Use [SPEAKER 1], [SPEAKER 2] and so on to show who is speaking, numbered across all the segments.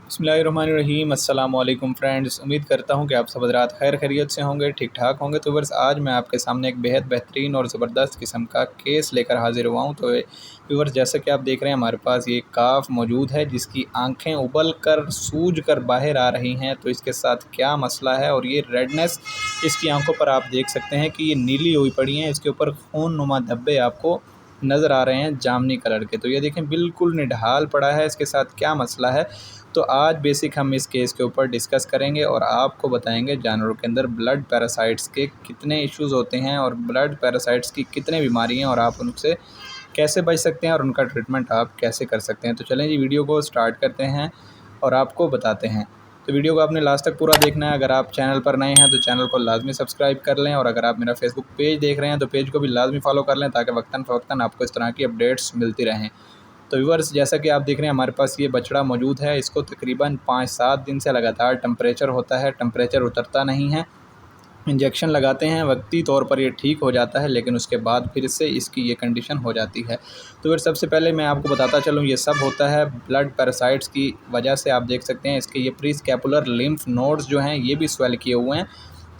[SPEAKER 1] बिस्मिल्लाहिर्रहमानिर्रहीम। अस्सलाम वालेकुम फ्रेंड्स, उम्मीद करता हूँ कि आप सब हज़रात खैर खैरियत से होंगे, ठीक ठाक होंगे। तो व्यूअर्स, आज मैं आपके सामने एक बेहद बेहतरीन और ज़बरदस्त किस्म का केस लेकर हाज़िर हुआ हूँ। तो व्यूअर्स, जैसा कि आप देख रहे हैं, हमारे पास ये काफ मौजूद है जिसकी आंखें उबल कर सूज कर बाहर आ रही हैं। तो इसके साथ क्या मसला है, और ये रेडनेस इसकी आंखों पर आप देख सकते हैं कि ये नीली हुई पड़ी हैं। इसके ऊपर खून नुमा धब्बे आपको नज़र आ रहे हैं जामनी कलर के। तो ये देखें, बिल्कुल निढाल पड़ा है। इसके साथ क्या मसला है, तो आज बेसिक हम इस केस के ऊपर डिस्कस करेंगे और आपको बताएंगे जानवरों के अंदर ब्लड पैरासाइट्स के कितने इश्यूज़ होते हैं और ब्लड पैरासाइट्स की कितने बीमारी हैं और आप उनसे कैसे बच सकते हैं और उनका ट्रीटमेंट आप कैसे कर सकते हैं। तो चलें जी, वीडियो को स्टार्ट करते हैं और आपको बताते हैं। तो वीडियो को आपने लास्ट तक पूरा देखना है। अगर आप चैनल पर नए हैं तो चैनल को लाजमी सब्सक्राइब कर लें, और अगर आप मेरा फेसबुक पेज देख रहे हैं तो पेज को भी लाजमी फॉलो कर लें, ताकि वक्तन फ़वक्तन आपको इस तरह की अपडेट्स मिलती रहें। तो व्यूअर्स, जैसा कि आप देख रहे हैं, हमारे पास ये बछड़ा मौजूद है। इसको तकरीबन 5-7 दिन से लगातार टेम्परेचर होता है, टेम्परेचर उतरता नहीं है। इंजेक्शन लगाते हैं, वक्ती तौर पर ये ठीक हो जाता है, लेकिन उसके बाद फिर से इसकी ये कंडीशन हो जाती है। तो फिर सबसे पहले मैं आपको बताता चलूँ, ये सब होता है ब्लड पैरासाइट्स की वजह से। आप देख सकते हैं इसके ये प्री स्कैपुलर लिम्फ नोड्स जो हैं ये भी स्वेल किए हुए हैं।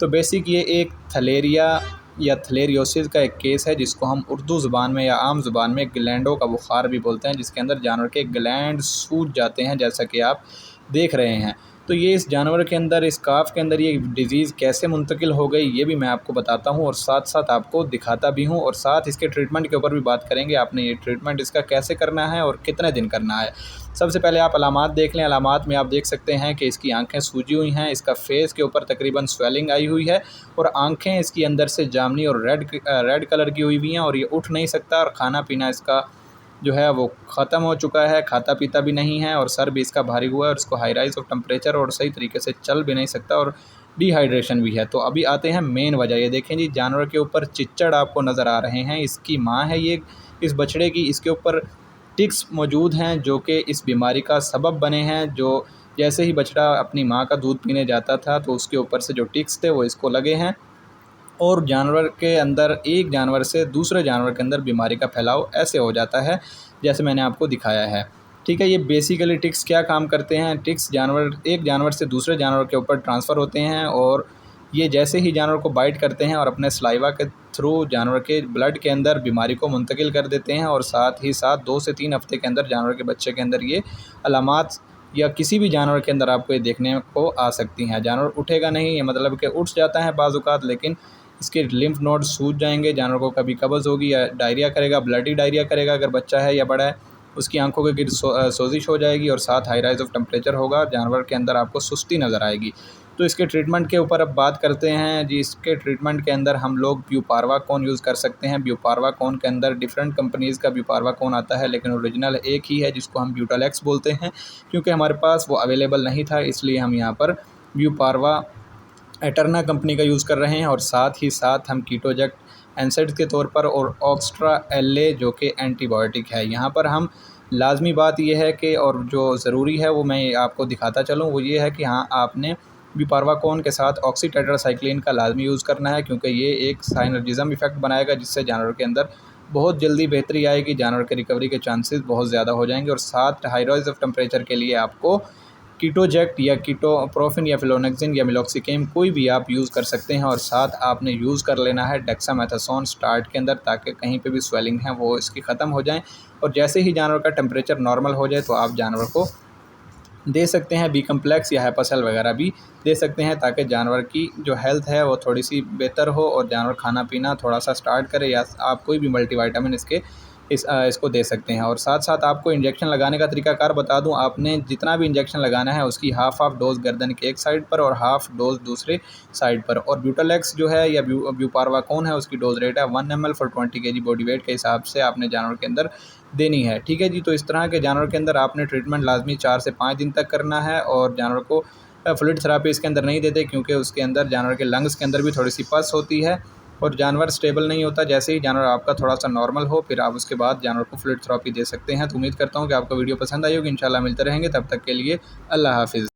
[SPEAKER 1] तो बेसिक ये एक थलेरिया या थलेरियोसिस का एक केस है, जिसको हम उर्दू ज़ुबान में या आम ज़ुबान में ग्लैंडों का बुखार भी बोलते हैं, जिसके अंदर जानवर के ग्लैंड सूज जाते हैं, जैसा कि आप देख रहे हैं। तो ये इस जानवर के अंदर, इस काफ के अंदर ये डिज़ीज़ कैसे मुंतकिल हो गई, ये भी मैं आपको बताता हूँ और साथ साथ आपको दिखाता भी हूँ, और साथ इसके ट्रीटमेंट के ऊपर भी बात करेंगे। आपने ये ट्रीटमेंट इसका कैसे करना है और कितने दिन करना है। सबसे पहले आप अलामात देख लें। अलामात में आप देख सकते हैं कि इसकी आंखें सूजी हुई हैं, इसका फेस के ऊपर तकरीबन स्वेलिंग आई हुई है, और आंखें इसकी अंदर से जामनी और रेड कलर की हुई हुई हैं, और ये उठ नहीं सकता, और खाना पीना इसका जो है वो ख़त्म हो चुका है, खाता पीता भी नहीं है, और सर भी इसका भारी हुआ है, और इसको हाई राइज ऑफ टेम्परेचर और सही तरीके से चल भी नहीं सकता, और डिहाइड्रेशन भी है। तो अभी आते हैं मेन वजह। ये देखें जी, जानवर के ऊपर चिच्चड़ आपको नज़र आ रहे हैं। इसकी माँ है ये इस बछड़े की, इसके ऊपर टिक्स मौजूद हैं जो कि इस बीमारी का सबब बने हैं। जो जैसे ही बछड़ा अपनी माँ का दूध पीने जाता था, तो उसके ऊपर से जो टिक्स थे वो इसको लगे हैं, और जानवर के अंदर, एक जानवर से दूसरे जानवर के अंदर बीमारी का फैलाव ऐसे हो जाता है जैसे मैंने आपको दिखाया है। ठीक है, ये बेसिकली टिक्स क्या काम करते हैं। टिक्स एक जानवर से दूसरे जानवर के ऊपर ट्रांसफ़र होते हैं, और ये जैसे ही जानवर को बाइट करते हैं और अपने सलाइवा के थ्रू जानवर के ब्लड के अंदर बीमारी को मुंतकिल कर देते हैं, और साथ ही साथ 2 से 3 हफ्ते के अंदर जानवर के बच्चे के अंदर ये अलामात या किसी भी जानवर के अंदर आपको ये देखने को आ सकती हैं। जानवर उठेगा नहीं, ये मतलब कि उठ जाता है बाज़-औक़ात, लेकिन इसके लिम्फ नोड सूज जाएंगे। जानवर को कभी कब्ज़ होगी या डायरिया करेगा, ब्लडी डायरिया करेगा अगर बच्चा है या बड़ा है। उसकी आंखों के गिर सोजिश हो जाएगी, और साथ हाई राइज ऑफ टेम्परेचर होगा। जानवर के अंदर आपको सुस्ती नज़र आएगी। तो इसके ट्रीटमेंट के ऊपर अब बात करते हैं जी। इसके ट्रीटमेंट के अंदर हम लोग ब्यूपारवाकोन यूज़ कर सकते हैं। ब्यूपारवाकोन के अंदर डिफरेंट कंपनीज़ का ब्यूपारवाकोन आता है, लेकिन ओरिजिनल एक ही है, जिसको हम ब्यूटालेक्स बोलते हैं। क्योंकि हमारे पास वो अवेलेबल नहीं था, इसलिए हम यहाँ पर ब्यूपारवा एटर्ना कंपनी का यूज़ कर रहे हैं, और साथ ही साथ हम कीटोजेक्ट एनसेड के तौर पर और ऑक्स्ट्रा एल जो कि एंटीबायोटिक है। यहाँ पर हम लाजमी बात यह है कि, और जो ज़रूरी है वो मैं आपको दिखाता चलूँ, वो ये है कि हाँ, आपने ब्यूपारवाकोन के साथ ऑक्सीटेट्रासाइक्लिन का लाजमी यूज़ करना है, क्योंकि ये एक साइनर्जिज़म इफ़ेक्ट बनाएगा, जिससे जानवर के अंदर बहुत जल्दी बेहतरी आएगी। जानवर के रिकवरी के चांसेस बहुत ज़्यादा हो जाएंगे। और साथ हाई राइज ऑफ टेम्परेचर के लिए आपको कीटोजेक्ट या कीटोप्रोफिन या फ्लोनेक्सिन या मिलॉक्सिकेम कोई भी आप यूज़ कर सकते हैं। और साथ आपने यूज़ कर लेना है डेक्सामेथासोन स्टार्ट के अंदर, ताकि कहीं पे भी स्वेलिंग है वो इसकी ख़त्म हो जाए। और जैसे ही जानवर का टेम्परेचर नॉर्मल हो जाए, तो आप जानवर को दे सकते हैं बी कम्प्लेक्स या हेपासेल वगैरह भी दे सकते हैं, ताकि जानवर की जो हेल्थ है वो थोड़ी सी बेहतर हो, और जानवर खाना पीना थोड़ा सा स्टार्ट करे, या आप कोई भी मल्टीविटामिन इसको दे सकते हैं। और साथ साथ आपको इंजेक्शन लगाने का तरीकाकार बता दूं। आपने जितना भी इंजेक्शन लगाना है, उसकी हाफ़ डोज़ गर्दन के एक साइड पर और हाफ़ डोज़ दूसरे साइड पर। और ब्यूटालेक्स जो है या ब्यूपारवाकोन है, उसकी डोज़ रेट है 1 ml for 20 kg body weight के हिसाब से आपने जानवर के अंदर देनी है। ठीक है जी। तो इस तरह के जानवर के अंदर आपने ट्रीटमेंट लाजमी 4 से 5 दिन तक करना है। और जानवर को फ्लूइड थेरेपी इसके अंदर नहीं देते, क्योंकि उसके अंदर जानवर के लंग्स के अंदर भी थोड़ी सी पस होती है, और जानवर स्टेबल नहीं होता। जैसे ही जानवर आपका थोड़ा सा नॉर्मल हो, फिर आप उसके बाद जानवर को फ्लूइड थेरेपी दे सकते हैं। तो उम्मीद करता हूँ कि आपको वीडियो पसंद आई होगी। इंशाल्लाह मिलते रहेंगे, तब तक के लिए अल्लाह हाफ़िज़।